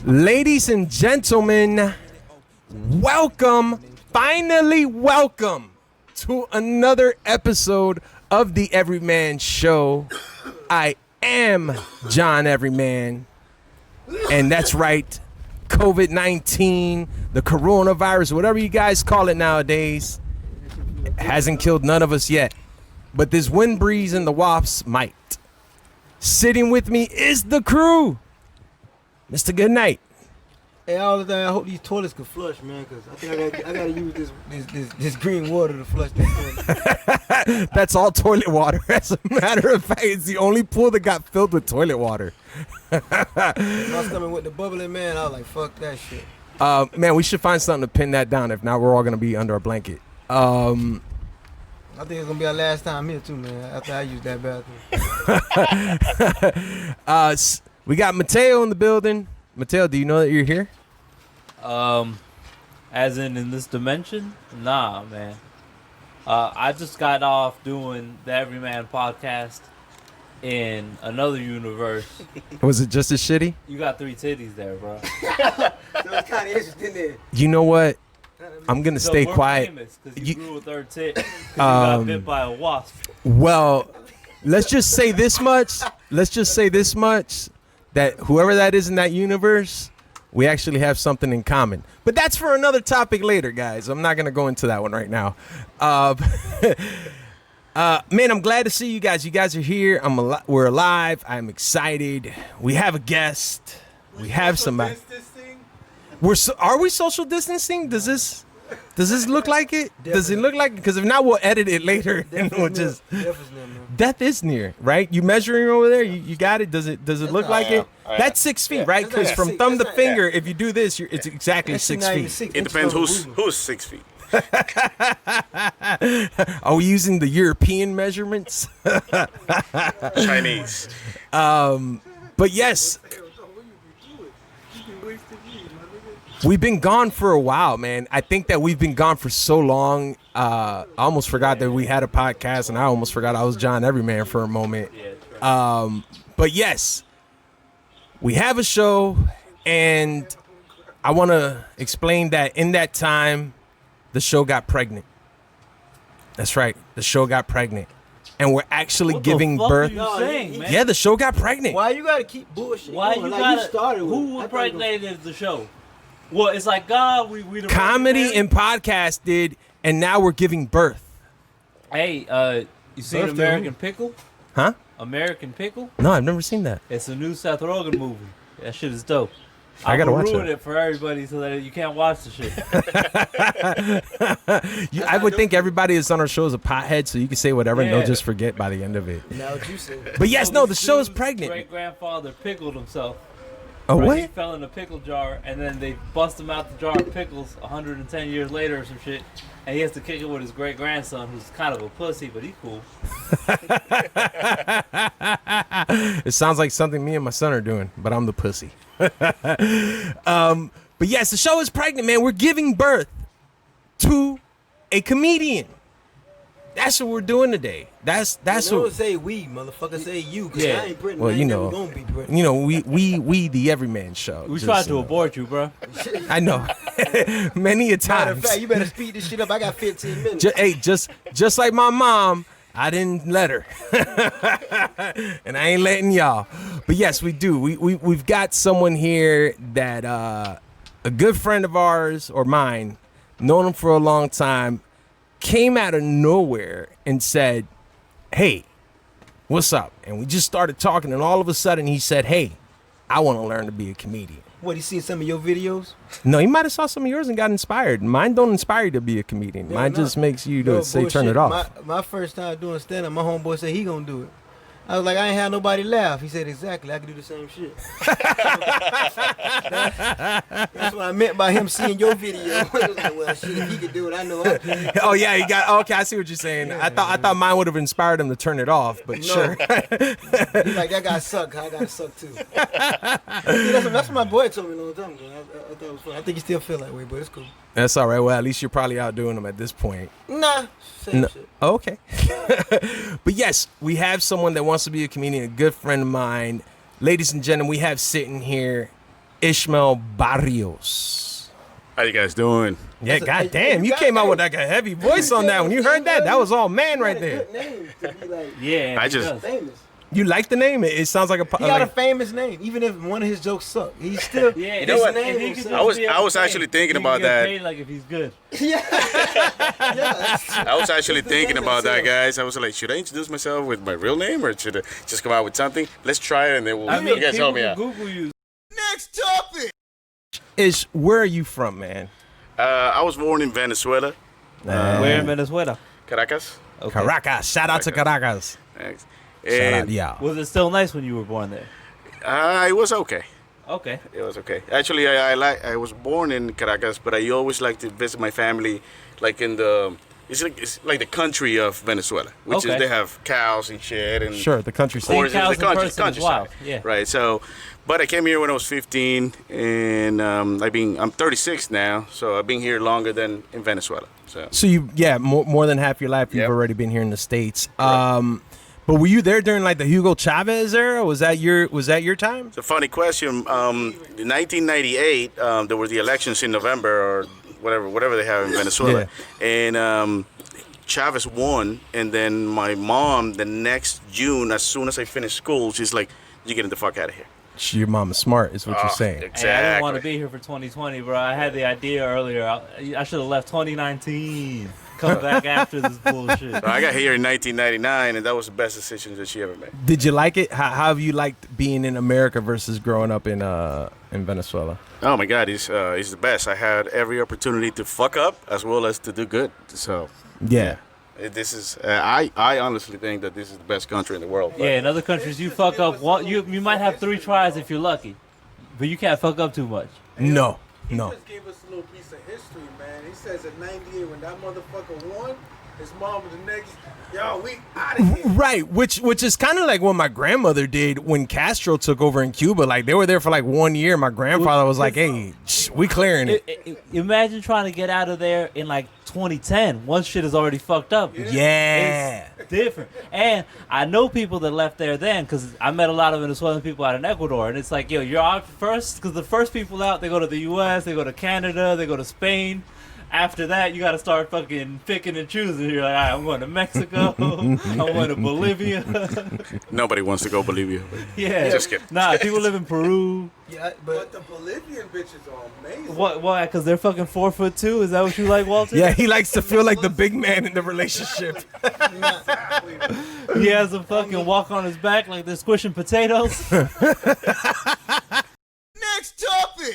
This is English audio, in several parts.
Ladies and gentlemen, finally welcome to another episode of the Everyman Show. I am John Everyman, and that's right, COVID-19, the coronavirus, whatever you guys call it nowadays, hasn't killed none of us yet, but this wind breeze and the wafts might. Sitting with me is the crew. Mr. Goodnight. Hey, all the time, I hope these toilets can flush, man, because I think I gotta use this green water to flush this toilet. That's all toilet water. As a matter of fact, it's the only pool that got filled with toilet water. I was coming with the bubbling, man. I was like, fuck that shit. Man, we should find something to pin that down. If not, we're all going to be under a blanket. I think it's going to be our last time here, too, man, after I use that bathroom. We got Mateo in the building. Mateo, do you know that you're here? As in this dimension? Nah, man. I just got off doing the Everyman podcast in another universe. Was it just as shitty? You got 3 titties there, bro. So it's kind of interesting there. You know what? I'm going to stay we're quiet. Famous because you grew a third tit because you got bit by a wasp. Well, let's just say this much. That whoever that is in that universe, we actually have something in common. But that's for another topic later, guys. I'm not going to go into that one right now. Man, I'm glad to see you guys. You guys are here. We're alive. I'm excited. We have a guest. We have somebody. Are we social distancing? Does this look like it? Definitely. Does it look like it? Because if not, we'll edit it later and we'll just. Death is near, right? You measuring over there? You got it? Does it look like it? That's 6 feet, right? Because from thumb to finger, if you do this, it's exactly 6 feet. It depends who's 6 feet. Are we using the European measurements? Chinese. But yes, we've been gone for a while, man. I think that we've been gone for so long. I almost forgot that we had a podcast, and I almost forgot I was John Everyman for a moment. But yes, we have a show, and I want to explain that in that time, the show got pregnant. That's right. The show got pregnant. And we're actually giving birth. Yeah, the show got pregnant. Why you got to keep bullshit? Why you gotta? Who impregnated the show? Well, it's like God. We the comedy and podcast did, and now we're giving birth. Hey, you seen American Pickle? Huh? American Pickle? No, I've never seen that. It's a new Seth Rogen movie. That shit is dope. I gotta watch ruin it for everybody so that you can't watch the shit. I would think everybody that's on our show is a pothead, so you can say whatever and they'll just forget by the end of it. Now what you say. But yes, no, the show is pregnant. Great grandfather pickled himself. Oh, Right? what? He fell in a pickle jar, and then they bust him out the jar of pickles 110 years later or some shit, and he has to kick it with his great grandson, who's kind of a pussy, but he cool. It sounds like something me and my son are doing, but I'm the pussy. But yes, the show is pregnant, man. We're giving birth to a comedian. That's what we're doing today. That's Don't what. say we, motherfucker. Say you, because Yeah. I ain't Britain. Well, I ain't you never know, gonna be Britain. we the Everyman Show. We Just, tried to you know. abort you, bro. I know, many a Matter of times. fact, you better speed this shit up. I got 15 minutes. Just like my mom, I didn't let her, and I ain't letting y'all. But yes, we do. We've got someone here that a good friend of ours or mine, known him for a long time, came out of nowhere and said, "Hey, what's up?" And we just started talking, and all of a sudden he said, "Hey, I want to learn to be a comedian." What, he seen some of your videos? No, he might have saw some of yours and got inspired. Mine don't inspire you to be a comedian. Yeah, Mine no. just makes you No, to say turn it bullshit. off. My first time doing stand-up, my homeboy said he gonna do it. I was like, I ain't had nobody laugh. He said, exactly, I can do the same shit. That's what I meant by him seeing your video. I was like, well, shit, if he could do it, I know I can. Oh yeah, he got. Okay, I see what you're saying. I thought mine would have inspired him to turn it off, but No. sure. He's like, that guy suck. I gotta suck too. That's what my boy told me a long time ago. I thought it was fun. I think he still feel that way, but it's cool. That's all right. Well, at least you're probably outdoing him at this point. Nah, same No. shit. Okay. But yes, we have someone that wants to be a comedian, a good friend of mine. Ladies and gentlemen, we have sitting here Ishmael Barrios. How you guys doing? Yeah, That's a- goddamn, you you got came out that. with like a heavy voice on that. When you heard that, that was all man right there. Good name to be like Yeah, I he just- does. famous. You like the name? It sounds like a. He got a Like, famous name, even if one of his jokes suck. He's still Yeah, You know what? if he could himself. just be I was able to actually pay, thinking he could about get that. paid like if he's good. yeah. I was actually thinking name about that, itself. guys. I was like, should I introduce myself with my real name or should I just come out with something? Let's try it and then I mean, you guys help people me can out. Google you. Next topic. Ish, where are you from, man? I was born in Venezuela, Where in Venezuela? Caracas. Okay. Caracas. Shout out to Caracas. Thanks. Shout out, And yeah. Was it still nice when you were born there? it was okay. Okay. It was okay. Actually, I was born in Caracas, but I always like to visit my family, like in the it's like the country of Venezuela, which Okay. is they have cows and shit and Sure, the countryside. horses, cows the in country, person is countryside. wild, yeah. Right. So, but I came here when I was 15, and I'm 36 now, so I've been here longer than in Venezuela. So So you, yeah, more than half your life you've Yep. already been here in the States. But were you there during like the Hugo Chavez era? Was that your time? it's a funny question. In 1998, there were the elections in November or whatever they have in Venezuela, and Chavez won. And then my mom, the next June, as soon as I finished school, she's like, "You getting the fuck out of here." Your mom is smart, is what you're saying. Exactly. Hey, I didn't want to be here for 2020, bro. I had the idea earlier. I should have left 2019. Come back after this bullshit. So I got here in 1999, and that was the best decision that she ever made. Did you like it? How have you liked being in America versus growing up in Venezuela? Oh my God, he's the best. I had every opportunity to fuck up as well as to do good. So Yeah. this is I honestly think that this is the best country in the world. But Yeah, in other countries, you fuck up one. You might have 3 tries if you're lucky, but you can't fuck up too much. No. He No. just gave us a little piece of history, man. He says in '98 when that motherfucker won, his mom was the next. Yo, we out of here. Right, which is kind of like what my grandmother did when Castro took over in Cuba. Like they were there for like 1 year. My grandfather was like, "Hey, we clearing it." Imagine trying to get out of there in like 2010. Once shit is already fucked up. Yeah. It's different. And I know people that left there then because I met a lot of Venezuelan people out in Ecuador. And it's like, yo, you're out first because the first people out, they go to the U.S., they go to Canada, they go to Spain. After that, you got to start fucking picking and choosing. You're like, all right, I'm going to Mexico. I'm going to Bolivia. nobody wants to go Bolivia. Yeah. Just kidding. Nah, people live in Peru. Yeah, But but the Bolivian bitches are amazing. What? Why? Because they're fucking 4'2". Is that what you like, Walter? Yeah, he likes to feel like the big man in the relationship. He has a fucking walk on his back like they're squishing potatoes. next topic.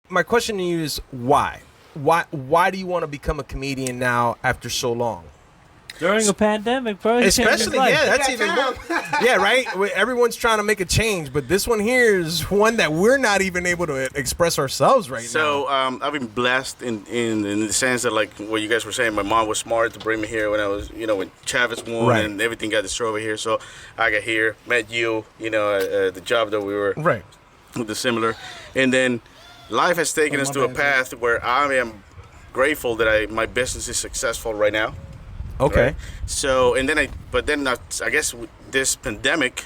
My question to you is why? Why do you want to become a comedian now after so long? During a pandemic, bro. He changed his Especially, life. yeah, that's even more. Yeah, right? Everyone's trying to make a change, but this one here is one that we're not even able to express ourselves right now. So I've been blessed in the sense that, like what you guys were saying, my mom was smart to bring me here when I was, when Chavez won Right. and everything got destroyed over here. So I got here, met you, the job that we were Right. the similar, and then life has taken us to a path where I am grateful that my business is successful right now. Okay. Right? So and then I guess this pandemic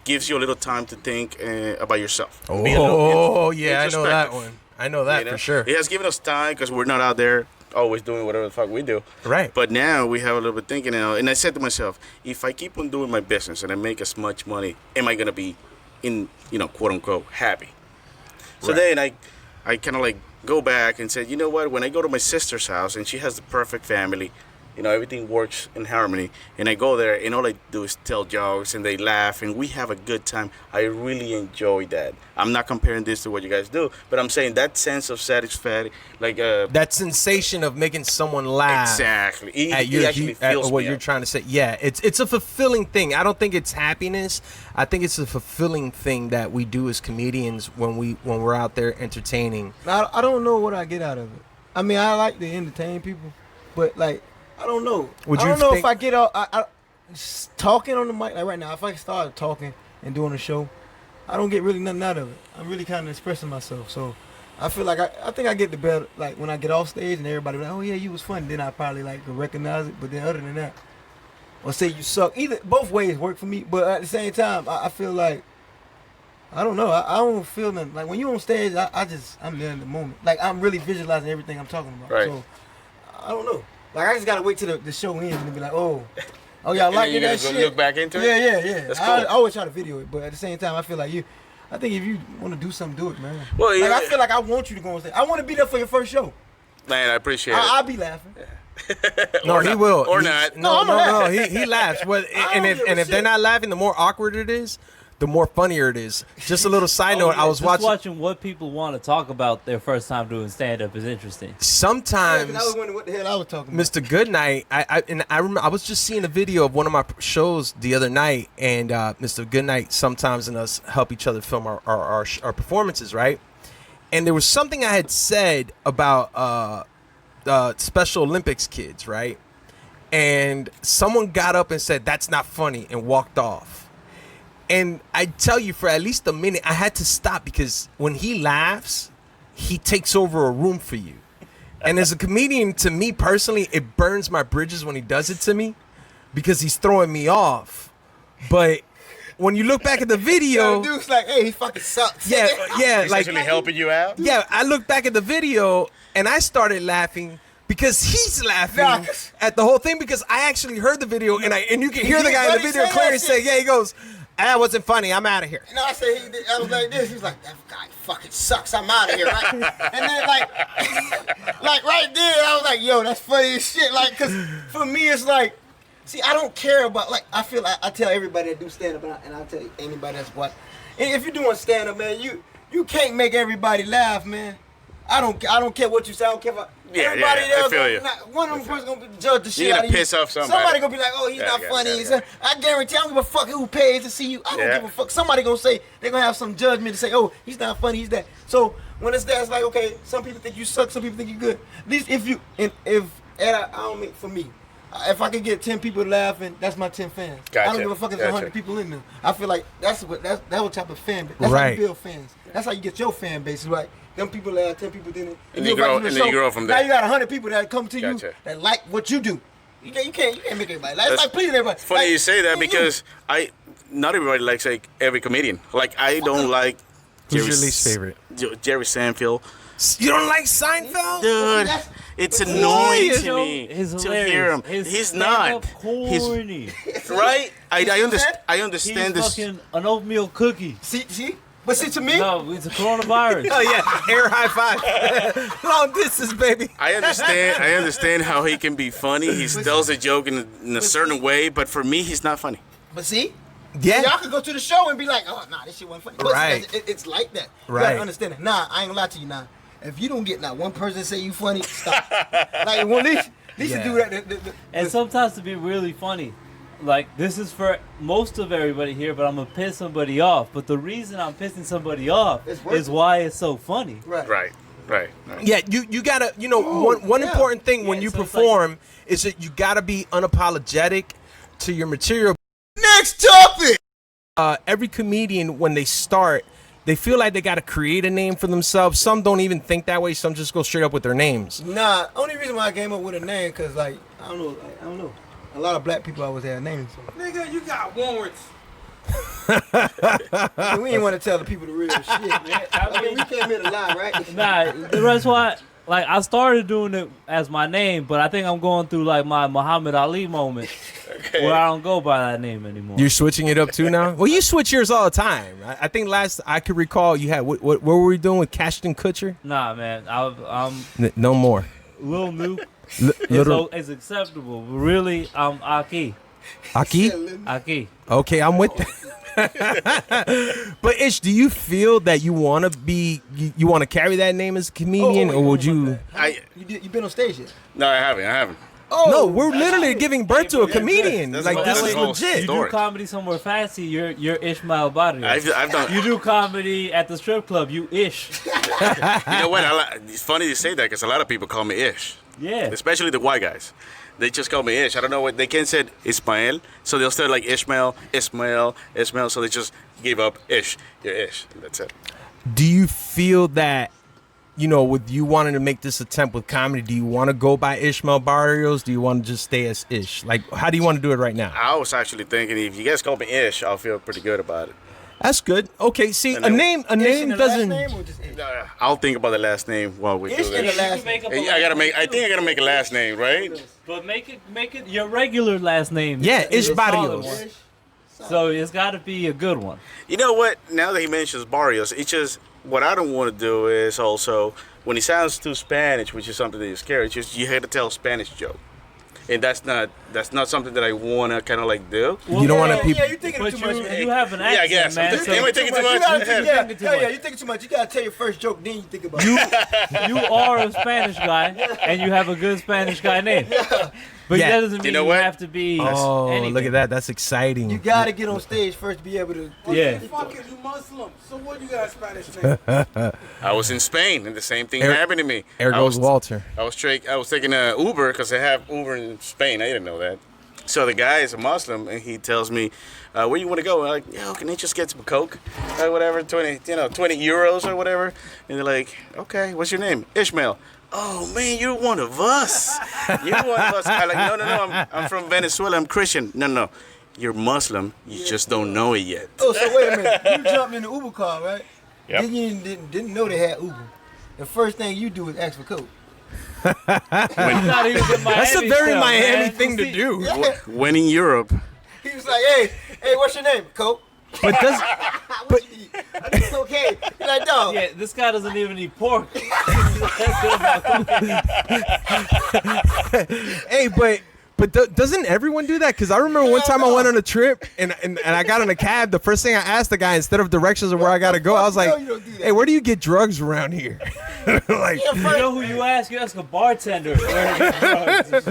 gives you a little time to think about yourself. Be a little Oh, yeah, I know that introspective. one. I know that for sure. It has given us time because we're not out there always doing whatever the fuck we do. Right. But now we have a little bit thinking now, and I said to myself, if I keep on doing my business and I make as much money, am I gonna be in quote unquote happy? So Right. then I kind of like go back and said, you know what? When I go to my sister's house and she has the perfect family, everything works in harmony, and I go there and all I do is tell jokes and they laugh and we have a good time. I really enjoy that. I'm not comparing this to what you guys do, but I'm saying that sense of satisfaction, like That sensation of making someone laugh. exactly. It actually at feels what me you're up. trying to say. Yeah, it's a fulfilling thing. I don't think it's happiness. I think it's a fulfilling thing that we do as comedians when we're out there entertaining. I don't know what I get out of it. I mean, I like to entertain people, but like, I don't know. Would I you don't know think- if I get out. Just talking on the mic like right now. If I start talking and doing a show, I don't get really nothing out of it. I'm really kind of expressing myself. So I feel like I think I get the better. Like when I get off stage and everybody be like, "Oh yeah, you was funny." Then I probably like could recognize it. But then other than that, or say you suck. Both ways work for me. But at the same time, I feel like I don't know. I don't feel nothing. Like when you on stage, I'm there in the moment. Like I'm really visualizing everything I'm talking about. Right. So I don't know. Like I just gotta wait till the show ends and be like, oh y'all like you that gonna shit. look back into it? Yeah. That's I cool. always try to video it, but at the same time, I feel like I think if you want to do something, do it, man. Well, like, yeah. I feel like I want you to go on stage. I want to be there for your first show. Man, I appreciate it. I'll be laughing. No, Or he not. will. Or He- not. No, No, I'm no. He laughs. Well, I don't give a if they're shit. not laughing, the more awkward it is, the more funnier it is. Just a little side note. Oh, yeah, I was just watching. what people want to talk about their first time doing stand up is interesting. Sometimes, I was wondering what the hell I was talking about. Mr. Goodnight, I remember I was just seeing a video of one of my shows the other night, and Mr. Goodnight sometimes and us help each other film our performances, right? And there was something I had said about Special Olympics kids, right? And someone got up and said, "That's not funny," and walked off. And I tell you, for at least a minute, I had to stop because when he laughs, he takes over a room for you. And as a comedian, to me personally, it burns my bridges when he does it to me because he's throwing me off. But when you look back at the video, Dude's like, hey, he fucking sucks. yeah, He's like actually helping you out? yeah, I looked back at the video and I started laughing because he's laughing Nah, 'cause- at the whole thing because I actually heard the video and you can hear the guy in the But he video said clearly that say, shit. yeah, he goes, that wasn't funny, I'm out of here. And I said, I was like this. He was like, that guy fucking sucks. I'm out of here, right? And then like right there, I was like, yo, that's funny as shit. Like, cause for me, it's like, see, I don't care about like. I feel like I tell everybody that do stand up, and I tell anybody that's what. And if you're doing stand up, man, you can't make everybody laugh, man. I don't care what you say. I don't care if everybody yeah, I else. feel you. One of them person gonna judge the shit You're out gonna of you. piss off somebody. Somebody gonna be like, oh, he's Yeah, not yeah, funny. yeah. I guarantee I don't give a fuck who pays to see you. I don't Yeah. give a fuck. Somebody gonna say they're gonna have some judgment to say, oh, he's not funny. He's that. So when it's that, it's like, okay, some people think you suck. Some people think you good. At least I don't mean for me. If I can get 10 people laughing, that's my 10 fans. I Gotcha, don't give a fuck if gotcha. there's 100 people in there. I feel like that what type of fan. That's how Right. you build fans. That's how you get your fan base. It's like them people laugh, 10 people didn't. And you grow- invite them to and the then you show. grow from Now there. you got 100 people that come to Gotcha. you that like what you do. You can't make everybody laugh. It's That's like pleasing everybody. Funny Like, you say that you- because not everybody likes like every comedian. Like I don't like Who's your least favorite? Jerry Seinfeld. You don't like Seinfeld? Dude, That's- it's annoying His to me His to hilarious. hear him. His He's stand-up not. He's corny. right. I He's understand this. fucking an oatmeal cookie. See? But see, to me, No, it's a coronavirus. Oh yeah, air high five. Long distance, baby. I understand how he can be funny. He tells a joke in a certain way, but for me, he's not funny. but see, Yeah. y'all can go to the show and be like, oh, nah, this shit wasn't funny. But Right. it's like that. You Right. gotta understand it. Nah, I ain't gonna lie to you now. If you don't get not one person say you funny, stop. Like, well, at least Yeah. you do that. And sometimes to be really funny, like this is for most of everybody here, but I'm gonna piss somebody off. But the reason I'm pissing somebody off It's worth is it. why it's so funny. Right. Right. Yeah, you gotta, one yeah. important thing when Yeah, you so it's perform is that you gotta be unapologetic to your material. Next topic. Every comedian, when they start, they feel like they gotta create a name for themselves. Some don't even think that way. Some just go straight up with their names. Nah, only reason why I came up with a name, cause like I don't know. A lot of black people always have names. So. Nigga, you got warrants. We ain't want to tell the people the real shit, man. I mean, we came here to lie, right? Nah, that's why. Like I started doing it as my name, but I think I'm going through like my Muhammad Ali moment where I don't go by that name anymore. You're switching it up too now. Well, you switch yours all the time. I think last I could recall you had what were we doing with Ashton Kutcher? Nah, man, I'm No more. Lil Nuke. Little It's acceptable. But really, I'm Aki. Aki. Aki. Okay, I'm with that. But Ish, do you feel that you want to be, you want to carry that name as a comedian, or would you? You been on stage yet? No, I haven't. Oh, No, we're literally giving birth to a comedian. that's Like the this whole- is whole legit. You story. do comedy somewhere fancy, you're Ishmael Barrio. I've done. You do comedy at the strip club, you Ish. You know what? It's funny you say that because a lot of people call me Ish, Yeah. especially the white guys. They just call me Ish. I don't know what they can't say Ismael, so they'll start like Ishmael. So they just give up Ish. You're Ish. That's it. Do you feel that, with you wanting to make this attempt with comedy, do you want to go by Ishmael Barrios? Do you want to just stay as Ish? Like, how do you want to do it right now? I was actually thinking if you guys call me Ish, I'll feel pretty good about it. That's good. Okay, see, And a then- name Ish in the last doesn't. name or just Ish? I'll think about the last name while we do Ish in the this. last name. Hey, I think I gotta make a last name, right? But make it your regular last name. Yeah, is Ish a solid Barrios. one. Ish. So it's got to be a good one. You know what? Now that he mentions Barrios, it's just what I don't want to do is also when he sounds too Spanish, which is something that you're scared. It's just you had to tell a Spanish joke, and that's not something that I want to kind of like do. You don't want to people. Yeah, you thinking But too much, man. you have an Yeah, I accent, guess. man. Am I taking too much? You gotta You're yeah, thinking too yeah, much. you thinking too much. You gotta tell your first joke, then you think about it. You are a Spanish guy, and you have a good Spanish guy name. But Yeah. that doesn't mean You know you what? have to be. Oh, anything. look at that. That's exciting. You gotta get on stage first to be able to. Yeah. Fuck it, you Muslim. So what you got a Spanish name? I was in Spain, and the same thing There- happened to me. There I goes was, Walter. I was taking a Uber because they have Uber in Spain. I didn't know that. So the guy is a Muslim, and he tells me, "Where you want to go?" I'm like, "Yo, can I just get some Coke, whatever, 20 euros or whatever?" And they're like, "Okay, what's your name?" Ishmael. Oh man, you're one of us. You're one of us. I'm like, no. I'm from Venezuela. I'm Christian. No. You're Muslim. You just don't know it yet. Oh, so wait a minute. You jumped in the Uber car, right? Yep. Then you didn't know they had Uber. The first thing you do is ask for Coke. Not even the That's a Miami very stuff, Miami man. thing to do. When in Europe, He was like, hey, what's your name? Coke. But does What you eat? I said, okay. He's like, dog. Yeah, this guy doesn't even eat pork. hey, but doesn't everyone do that? Because I remember one time I went on a trip and I got in a cab. The first thing I asked the guy, instead of directions of where I gotta go, I was like, No, you don't do that. "Hey, where do you get drugs around here?" Like, You know who you ask? You ask a bartender. Where to get drugs. That's a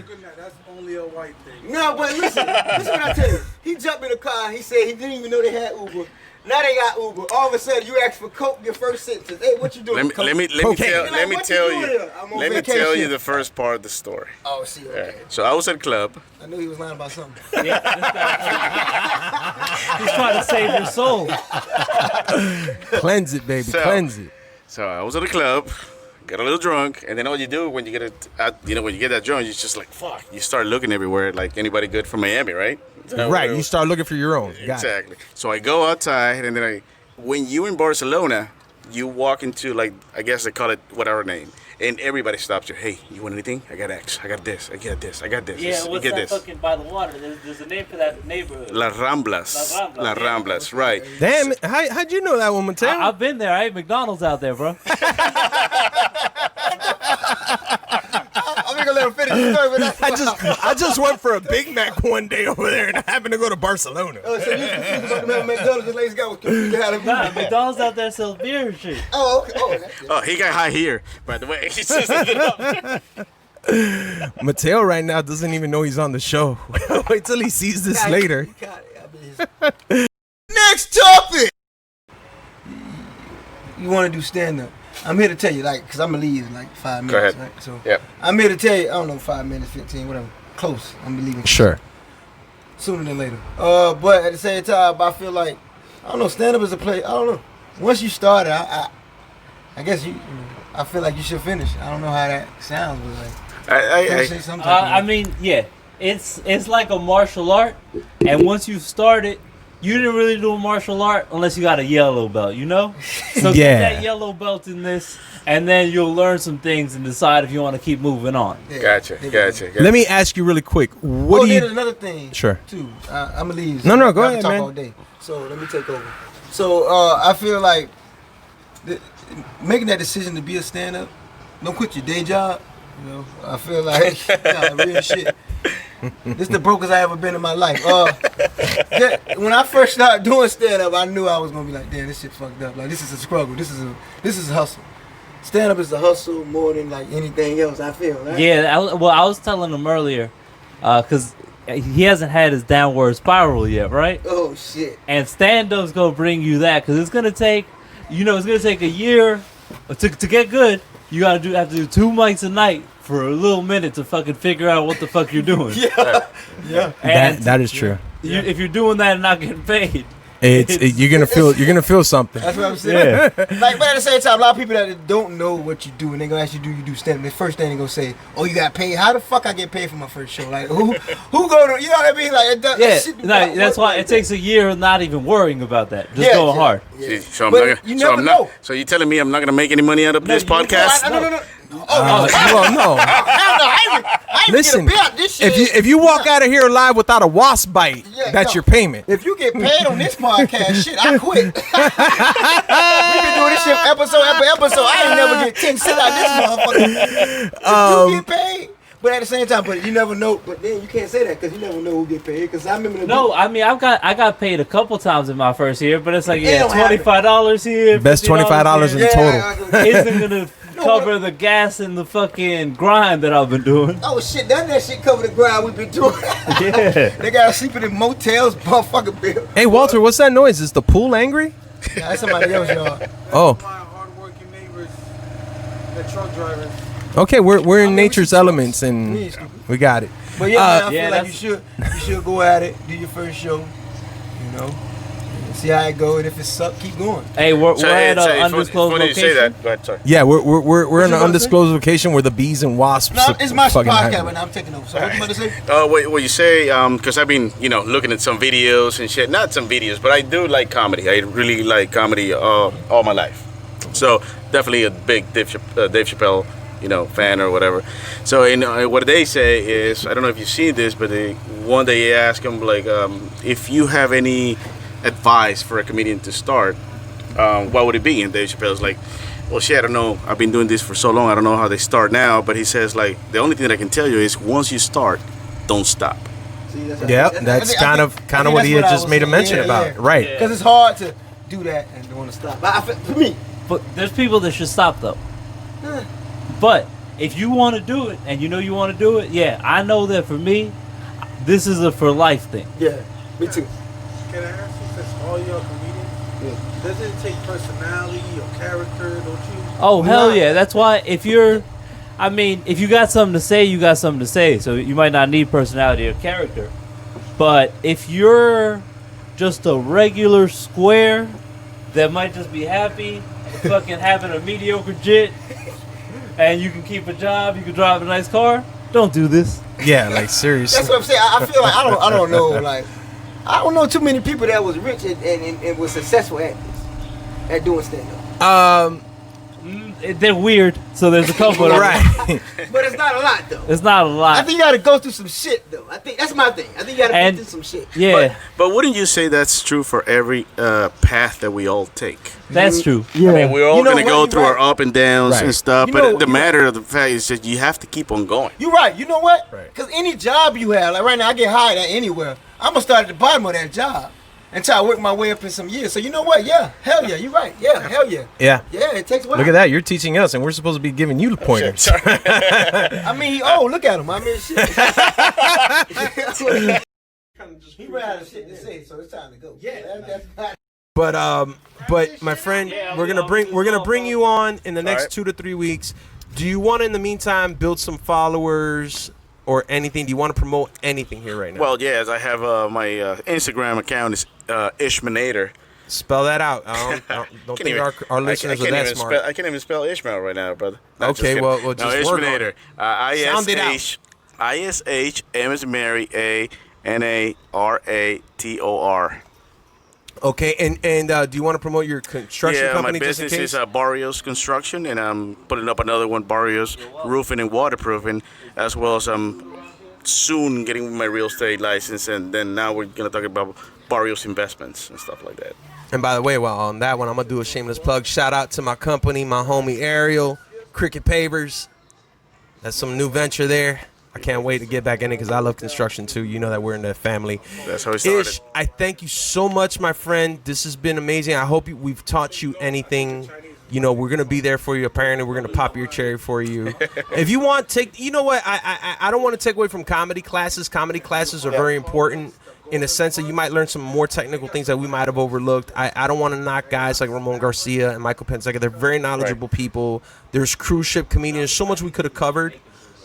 good night. That's only a white thing. No, but listen what I tell you. He jumped in the car. He said he didn't even know they had Uber. Now they got Uber. All of a sudden, you ask for Coke. Your first sentence. Hey, what you doing? Coke? let me Cocaine. tell You're like, what you doing here? I'm on let me tell you vacation. the first part of the story. Oh, see, okay. So I was at a club. I knew he was lying about something. Yeah, this guy- he's trying to save your soul. cleanse it, baby, So- cleanse it. So I was at a club, got a little drunk, and then all you do when you get when you get that drunk, you just like fuck. You start looking everywhere, like anybody good from Miami, right? Right, you start looking for your own. Got it. Exactly. So I go outside, and then when you in Barcelona, you walk into like I guess they call it whatever name, and everybody stops you. Hey, you want anything? I got X. I got this. I got this. I got this. Yeah, You what's get that this. fucking by the water? There's a name for that neighborhood. Las Ramblas. Las Ramblas, Las yeah. Ramblas. Right. Damn, how'd you know that one, Mateo? I've been there. I ate McDonald's out there, bro. I'm not gonna let him finish the story, but that's I just went for a Big Mac one day over there, and I happened to go to Barcelona. Oh, so you confused about the man McDonald's and Lazy guy was confused how to move. Nah, McDonald's out there sells beer and shit. Oh, okay. Oh, that's it. Oh, he got high here, by the way. He just ended up. Mateo right now doesn't even know he's on the show. Wait till he sees this later. He got it. I mean, next topic. You want to do stand up? I'm here to tell you, like, cause I'm gonna leave in like 5 Go minutes, ahead. right? So Yep. I'm here to tell you. I don't know, 5 minutes, 15, whatever. Close. I'm leaving Sure. sooner than later. But at the same time, I feel like I don't know. Stand up is a play. I don't know. Once you start it, I guess I feel like you should finish. I don't know how that sounds, but like finish it sometime. I mean, yeah, it's like a martial art, and once you start it, you didn't really do a martial art unless you got a yellow belt, you know? So Yeah. get that yellow belt in this, and then you'll learn some things and decide if you want to keep moving on. Yeah. Gotcha. Let me ask you really quick. What do then you? another thing. Sure. Too. I'm gonna leave. No, go I can ahead, talk man. all day. So let me take over. So I feel like making that decision to be a stand-up. Don't quit your day job. You know, I feel like real shit. This the brokest I ever been in my life. When I first started doing stand-up, I knew I was gonna be like, damn, this shit fucked up. Like this is a struggle. This is a hustle. Stand-up is a hustle more than like anything else. I feel. Right? Yeah, I was telling him earlier, because he hasn't had his downward spiral yet, right? Oh shit. And stand-up's gonna bring you that, because it's gonna take a year to get good. You have to do 2 mics a night for a little minute to fucking figure out what the fuck you're doing. Yeah. And That is true. if you're doing that and not getting paid, You're gonna feel something. That's what I'm saying. Like, but at the same time, a lot of people that don't know what you do and they gonna ask you, do you do stand-up? The first thing they gonna say, oh, you got paid. How the fuck I get paid for my first show? Like, who go to? You know what I mean? Like, that's why it takes a year of not even worrying about that. Just Yeah, going hard. Yeah. So I'm But not. you So never I'm not. know. So you telling me I'm not gonna make any money out of this podcast? No. Well, no. Hell no, I ain't Listen, get a bill. This shit. if you walk out of here alive without a wasp bite, that's your payment. If you get paid on this podcast, shit, I quit. We been doing this shit episode after episode. I ain't never get 10 cents out of this motherfucker. If you get paid, but at the same time, but you never know. But then you can't say that because you never know who get paid. Because I remember I mean, I got paid a couple times in my first year, but it's like, It don't happen. $25 here. Best $25 in here. total. Isn't gonna cover the gas and the fucking grind that I've been doing. Oh shit, that shit cover the ground we've been doing. Yeah. They gotta sleep in motels, motherfucking bill. Hey, Walter, what's that noise? Is the pool angry? Nah, that's somebody else, y'all. Oh, My hardworking neighbors, the truck drivers. okay. We're in I mean, nature's we- elements, we and ain't stupid. we got it. But yeah, man, I yeah, feel like you should go at it, do your first show, you know, and see how it go, and if it suck, keep going. Hey, we're at It's an undisclosed funny you say location. that. Go ahead, sorry. Yeah, we're in you an about to say? undisclosed location where the bees and wasps. No, it's my fucking podcast, hide. but now I'm taking over. So what you about to say? What you say? Because I've been, looking at some videos and shit. Not some videos, but I do like comedy. I really like comedy all my life. So definitely a big Dave Chappelle, fan or whatever. So what they say is, I don't know if you've seen this, but one day he asked him like, if you have any advice for a comedian to start, what would it be? And Dave Chappelle's like, well, shit, I don't know. I've been doing this for so long. I don't know how they start now. But he says, like, the only thing that I can tell you is once you start, don't stop. See, Yeah, that's kind of what he had just made a mention about. Right. Yeah. Because it's hard to do that and don't want to stop. But for me, But there's people that should stop though. But if you want to do it and you know you want to do it, yeah, I know that for me, this is a for life thing. yeah, me too. Can I ask you, since all y'all comedians, doesn't it take personality or character, don't you? Oh hell Nah. yeah! That's why if you got something to say, you got something to say. So you might not need personality or character, but if you're just a regular square that might just be happy, fucking having a mediocre jit, and you can keep a job, you can drive a nice car, don't do this. Yeah, like seriously. That's what I'm saying. I feel like I don't know, like I don't know too many people that was rich and was successful at this, at doing stand-up. They're weird, so there's a couple. Of them. Right. But it's not a lot though. It's not a lot. I think you got to go through some shit though. I think that's my thing. I think you got to go And- through some shit. yeah, But wouldn't you say that's true for every path that we all take? that's true. I mean, we're all You know going to what? go You're through right. our up and downs Right. and stuff. You But know- the matter of the fact is that you have to keep on going. You're right. You know what? Right. Because any job you have, like right now, I get hired at anywhere. I'm gonna start at the bottom of that job until I work my way up in some years. So you know what? Yeah, hell yeah, you're right. Yeah, hell yeah. Yeah. Yeah, it takes work. Look at that. You're teaching us, and we're supposed to be giving you the pointers. I mean, look at him. I mean, shit. He ran out of shit to say, so it's time to go. Yeah, that's not. But my friend, we're gonna bring you on in the next Alright. 2 to 3 weeks. Do you want to, in the meantime, build some followers or anything? Do you want to promote anything here right now? Well, yes, I have my Instagram account is Ishmanator. Spell that out. I don't think our listeners are that smart. I can't even spell Ishmael right now, brother. No, just Okay, kidding. well, no, just work on Ishmanator. it. Sound it out. ISH M as Mary ANARATOR. Okay, and do you want to promote your construction Yeah, my company just in business case? is Barrios Construction, and I'm putting up another one, Barrios Roofing and Waterproofing, as well as I'm soon getting my real estate license, and then now we're gonna talk about Barrios Investments and stuff like that. And by the way, well, on that one, I'm gonna do a shameless plug. Shout out to my company, my homie Ariel, Cricket Pavers. That's some new venture there. I can't wait to get back in it because I love construction too. You know that we're in that family. That's how it started. Ish, I thank you so much, my friend. This has been amazing. I hope we've taught you anything. You know, we're gonna be there for you. Apparently, we're gonna pop your cherry for you. If you want, take. You know what? I don't want to take away from comedy classes. Comedy classes are very important in a sense that you might learn some more technical things that we might have overlooked. I don't want to knock guys like Ramon Garcia and Michael Pensacola. They're very knowledgeable people. There's cruise ship comedians. So much we could have covered.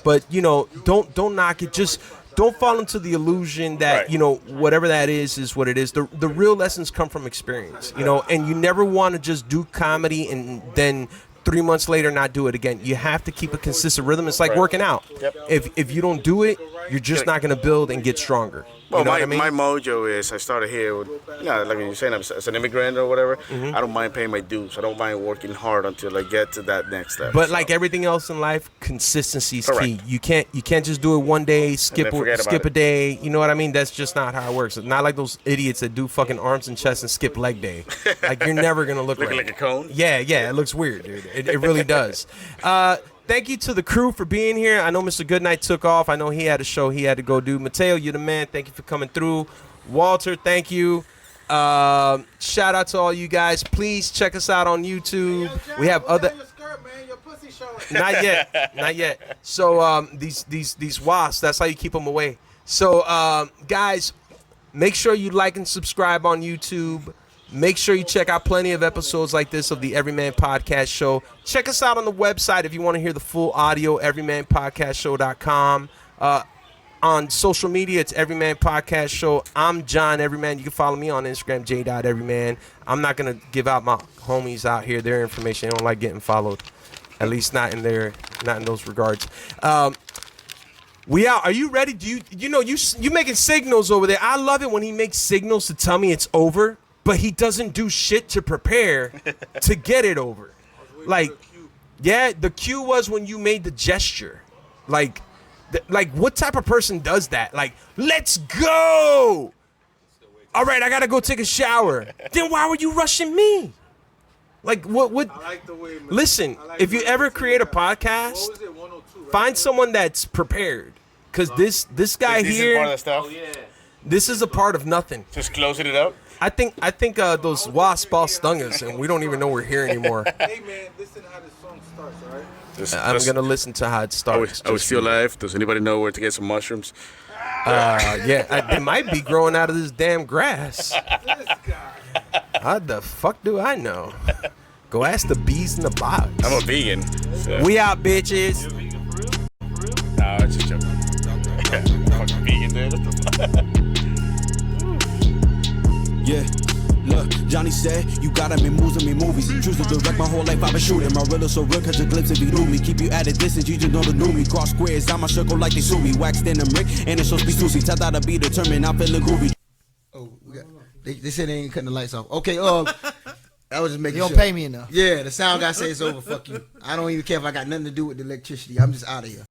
But, you know, don't knock it. Just don't fall into the illusion that Right. you know whatever that is what it is. The real lessons come from experience, you know, and you never want to just do comedy and then 3 months later not do it again. You have to keep a consistent rhythm. It's like Right. working out. Yep. If you don't do it, you're just not going to build and get stronger. Well, You know my, what I mean? my mojo is I started here with, like you're saying, as an immigrant or whatever. Mm-hmm. I don't mind paying my dues. I don't mind working hard until I get to that next step. But So, like everything else in life, consistency is Correct. key. You can't just do it one day, skip then forget skip about a day. You know what I mean? That's just not how it works. It's not like those idiots that do fucking arms and chest and skip leg day. Like you're never gonna look looking right. like a cone. Yeah, it looks weird, dude. It really does. Thank you to the crew for being here. I know Mr. Goodnight took off. I know he had a show he had to go do. Mateo, you're the man. Thank you for coming through. Walter, thank you. Shout out to all you guys. Please check us out on YouTube. We have other. Not yet. So these wasps, that's how you keep them away. So guys, make sure you like and subscribe on YouTube. Make sure you check out plenty of episodes like this of the Everyman Podcast Show. Check us out on the website if you want to hear the full audio, everymanpodcastshow.com. On social media, it's Everyman Podcast Show. I'm John Everyman. You can follow me on Instagram, j.everyman. I'm not going to give out my homies out here their information. They don't like getting followed. At least not in those regards. We out. Are you ready? You making signals over there? I love it when he makes signals to tell me it's over, but he doesn't do shit to prepare to get it over. Like, yeah, the cue was when you made the gesture. Like, what type of person does that? Like, let's go. All right, I gotta go take a shower. Then why were you rushing me? Like, what? I like the way. Listen, I like if the you way ever you create a said that. podcast, What was it, 102, right? find someone that's prepared. Because this guy This is here, part of the stuff. this is a part of nothing. Just closing it up. I think those wasps all stung us, and we don't even know we're here anymore. Hey man, listen how this song starts, all right? I'm gonna listen to how it starts. Are we still live? Does anybody know where to get some mushrooms? It might be growing out of this damn grass. This guy. How the fuck do I know? Go ask the bees in the box. I'm a vegan. So. We out, bitches. No, it's just joking. Fucking vegan, dude. Yeah, look, Johnny said, you gotta be moving me movies. Choose to direct my whole life, I've been shooting. My riddle so real, catch a glimpse if you knew me. Keep you at a distance, you just know the new me. Cross squares, I'm a circle like they sue me. Waxed in them Rick, and it's supposed to be Susie. Tell that to be determined, I'm feeling groovy. Oh, they said they ain't cutting the lights off. Okay, I was just making You don't sure. pay me enough. Yeah, the sound guy says it's over. Fuck you. I don't even care if I got nothing to do with the electricity. I'm just out of here.